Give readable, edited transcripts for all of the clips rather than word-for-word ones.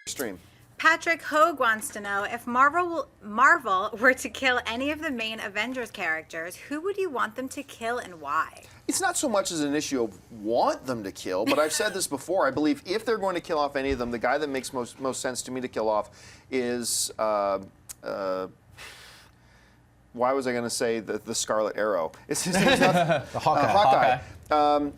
Stream. Patrick Hogue wants to know if Marvel were to kill any of the main Avengers characters, who would you want them to kill and why? It's not so much as an issue of want them to kill, but I've said this before. I believe if they're going to kill off any of them, the guy that makes most sense to me to kill off is why was I going to say the Scarlet Arrow? His name's not the Hawkeye. Hawkeye.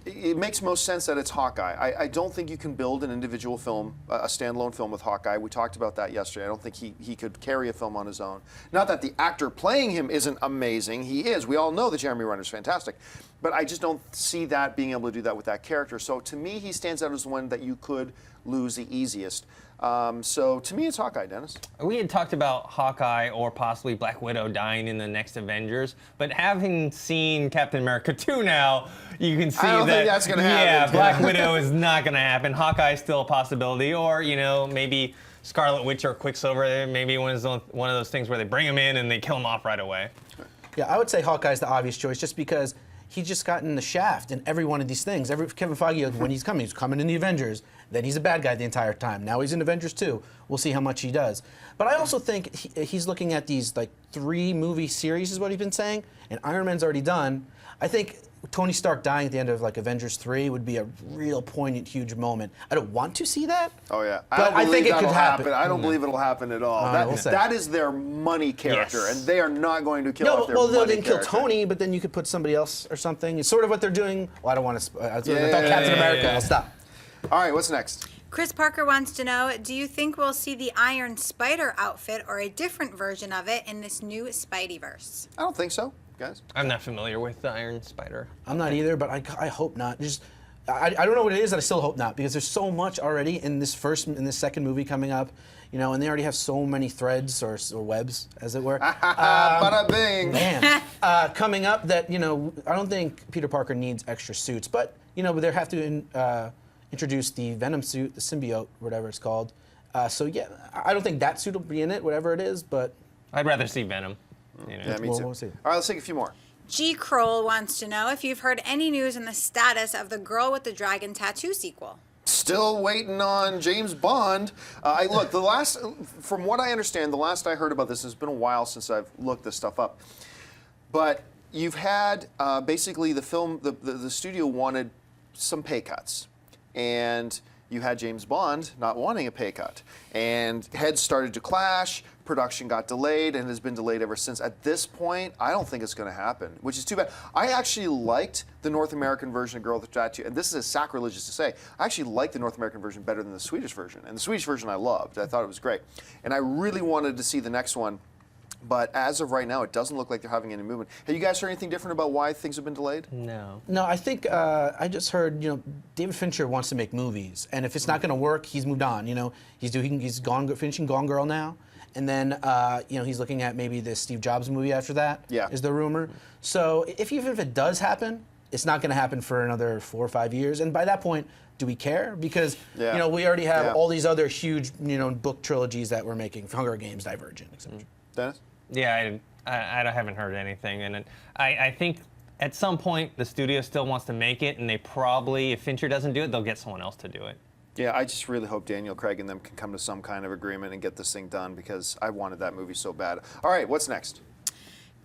It makes most sense that it's Hawkeye. I don't think you can build an individual film, a standalone film with Hawkeye. We talked about that yesterday. I don't think he could carry a film on his own. Not that the actor playing him isn't amazing. He is. We all know that Jeremy Renner's fantastic. But I just don't see that being able to do that with that character. So to me, he stands out as the one that you could lose the easiest. So to me, it's Hawkeye, Dennis. We had talked about Hawkeye or possibly Black Widow dying in the next Avengers, but having seen Captain America 2 now, you can see I don't that think that's going to happen. Yeah, Black Widow is not going to happen. Hawkeye is still a possibility, or maybe Scarlet Witch or Quicksilver. Maybe one of those things where they bring him in and they kill him off right away. Yeah, I would say Hawkeye's the obvious choice, just because he's just gotten the shaft in every one of these things. Kevin Feige, when he's coming in the Avengers, then he's a bad guy the entire time. Now he's in Avengers 2. We'll see how much he does. But I also think he's looking at these 3-movie series is what he's been saying, and Iron Man's already done. I think Tony Stark dying at the end of Avengers 3 would be a real poignant, huge moment. I don't want to see that. Oh yeah, but I think it could happen. I don't believe it'll happen at all. That is their money character, Yes. and they are not going to kill off their money they can kill character. Tony, but then you could put somebody else or something. It's sort of what they're doing. Well, I don't want to. I thought Captain America. I'll stop. All right, what's next? Chris Parker wants to know, do you think we'll see the Iron Spider outfit or a different version of it in this new Spideyverse? I don't think so, guys. I'm not familiar with the Iron Spider. I'm not either, but I hope not. I don't know what it is, and I still hope not, because there's so much already in this second movie coming up, and they already have so many threads or webs, as it were. Bada bing. Man, coming up that I don't think Peter Parker needs extra suits, but they have to introduce the Venom suit, the symbiote, whatever it's called. So yeah, I don't think that suit will be in it, whatever it is, but I'd rather see Venom. Yeah, me too. We'll see. All right, let's take a few more. G. Kroll wants to know if you've heard any news on the status of the Girl with the Dragon Tattoo sequel. Still waiting on James Bond. Look, from what I understand, the last I heard about this, it's been a while since I've looked this stuff up. But you've had basically the studio wanted some pay cuts, and you had James Bond not wanting a pay cut, and heads started to clash. Production got delayed and has been delayed ever since. At this point, I don't think it's going to happen, which is too bad. I actually liked the North American version of Girl with the Tattoo, and this is sacrilegious to say. I actually liked the North American version better than the Swedish version, and the Swedish version I loved. I thought it was great, and I really wanted to see the next one. But as of right now, it doesn't look like they're having any movement. Have you guys heard anything different about why things have been delayed? No. No, I think I just heard David Fincher wants to make movies, and if it's not going to work, he's moved on. He's finishing Gone Girl now, and then he's looking at maybe the Steve Jobs movie after that. Yeah. Is the rumor. So even if it does happen, it's not going to happen for another 4 or 5 years, and by that point, do we care? Because we already have all these other huge book trilogies that we're making: Hunger Games, Divergent, etc. Dennis? Yeah, I haven't heard anything, and I think at some point the studio still wants to make it, and they probably, if Fincher doesn't do it, they'll get someone else to do it. Yeah, I just really hope Daniel Craig and them can come to some kind of agreement and get this thing done, because I wanted that movie so bad. All right, what's next?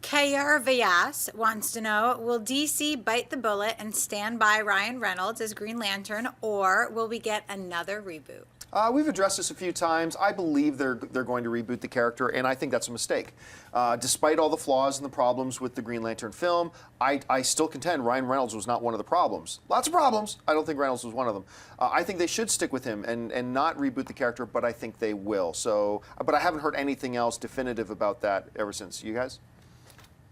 Kayar Vyas wants to know, will DC bite the bullet and stand by Ryan Reynolds as Green Lantern, or will we get another reboot? We've addressed this a few times. I believe they're going to reboot the character, and I think that's a mistake. Despite all the flaws and the problems with the Green Lantern film, I still contend Ryan Reynolds was not one of the problems. Lots of problems. I don't think Reynolds was one of them. I think they should stick with him and not reboot the character, but I think they will. So, but I haven't heard anything else definitive about that ever since. You guys?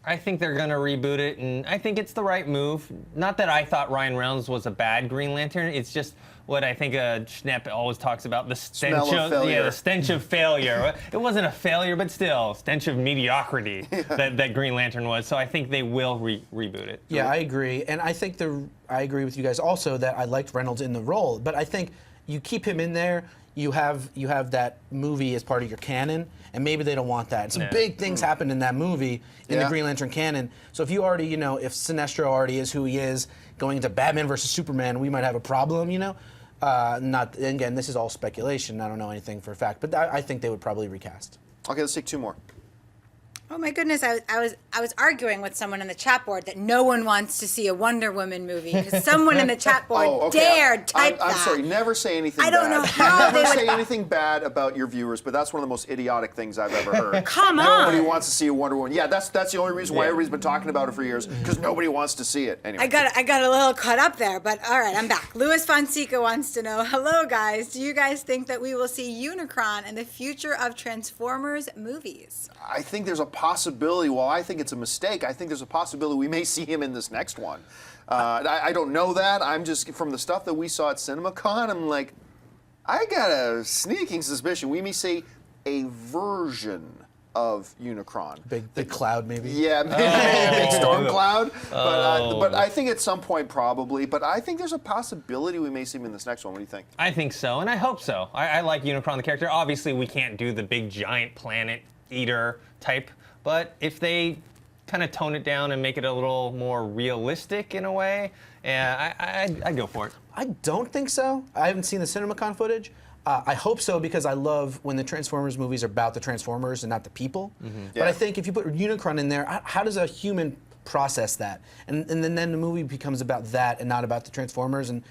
I think they're going to reboot it, and I think it's the right move. Not that I thought Ryan Reynolds was a bad Green Lantern. It's just what I think Schnepp always talks about, the stench of failure. Yeah, the stench of failure. It wasn't a failure, but still, stench of mediocrity that Green Lantern was. So I think they will reboot it. Yeah, I agree. And I think I agree with you guys also that I liked Reynolds in the role, but I think you keep him in there. You have that movie as part of your canon, and maybe they don't want that. Some big things happened in that movie in the Green Lantern canon. So if you already, if Sinestro already is who he is, going into Batman versus Superman, we might have a problem. Not again. This is all speculation. I don't know anything for a fact, but I think they would probably recast. Okay, let's take 2 more. Oh my goodness! I was arguing with someone in the chat board that no one wants to see a Wonder Woman movie because someone in the chat board dared type that. I'm sorry. Never say anything. I don't know how Never they say would. anything bad about your viewers, but that's one of the most idiotic things I've ever heard. Come on. Nobody wants to see a Wonder Woman. Yeah, that's the only reason why everybody's been talking about it for years because nobody wants to see it. Anyway, I got a little caught up there, but all right, I'm back. Louis Fonseca wants to know, hello guys, do you guys think that we will see Unicron in the future of Transformers movies? I think there's a possibility. Well, I think it's a mistake. I think there's a possibility we may see him in this next one. I don't know that. I'm just, from the stuff that we saw at CinemaCon, I'm like, I got a sneaking suspicion we may see a version of Unicron. Big cloud, maybe? Yeah, maybe a big storm cloud. But I think at some point probably. But I think there's a possibility we may see him in this next one. What do you think? I think so, and I hope so. I like Unicron, the character. Obviously, we can't do the big giant planet eater type, but if they kind of tone it down and make it a little more realistic in a way, I'd go for it. I don't think so. I haven't seen the CinemaCon footage. I hope so because I love when the Transformers movies are about the Transformers and not the people. But I think if you put Unicron in there, how does a human process that? And then the movie becomes about that and not about the Transformers. And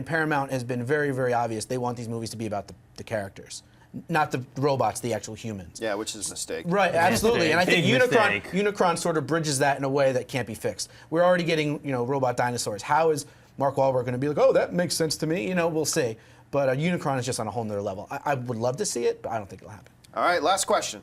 Paramount has been very, very obvious. They want these movies to be about the characters, not the robots, the actual humans. Yeah, which is a mistake. Right, absolutely. And I think Big mistake. Unicron sort of bridges that in a way that can't be fixed. We're already getting, robot dinosaurs. How is Mark Wahlberg going to be like, oh, that makes sense to me? We'll see. But Unicron is just on a whole nother level. I would love to see it, but I don't think it'll happen. All right, last question.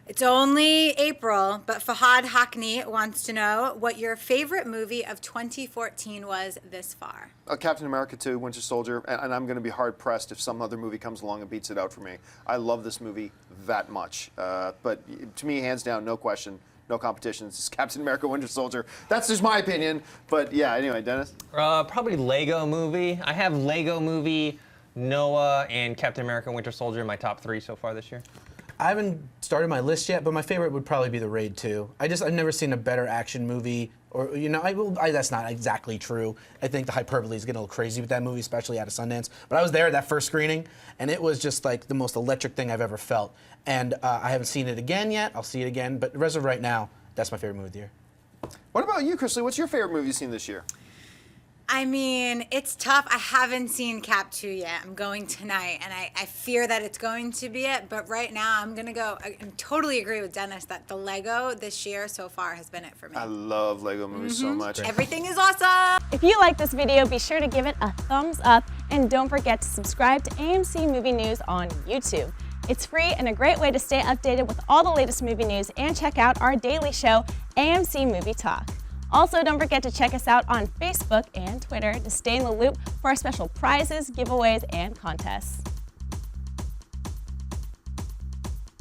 It's only April, but Fahad Hackney wants to know what your favorite movie of 2014 was this far. Captain America 2, Winter Soldier, and I'm going to be hard-pressed if some other movie comes along and beats it out for me. I love this movie that much. But to me, hands down, no question, no competition. This is Captain America, Winter Soldier. That's just my opinion. But yeah, anyway, Dennis? Probably Lego Movie. I have Lego Movie, Noah, and Captain America, Winter Soldier in my top 3 so far this year. I haven't started my list yet, but my favorite would probably be The Raid 2. I've never seen a better action movie, or that's not exactly true. I think the hyperbole is getting a little crazy with that movie, especially out of Sundance. But I was there at that first screening, and it was just like the most electric thing I've ever felt. And I haven't seen it again yet. I'll see it again, but as of right now, that's my favorite movie of the year. What about you, Chrisley? What's your favorite movie you've seen this year? I mean, it's tough. I haven't seen Cap 2 yet. I'm going tonight, and I fear that it's going to be it. But right now, I'm going to go. I totally agree with Dennis that the Lego this year so far has been it for me. I love Lego movies so much. Everything is awesome. If you like this video, be sure to give it a thumbs up, and don't forget to subscribe to AMC Movie News on YouTube. It's free and a great way to stay updated with all the latest movie news and check out our daily show, AMC Movie Talk. Also, don't forget to check us out on Facebook and Twitter to stay in the loop for our special prizes, giveaways, and contests.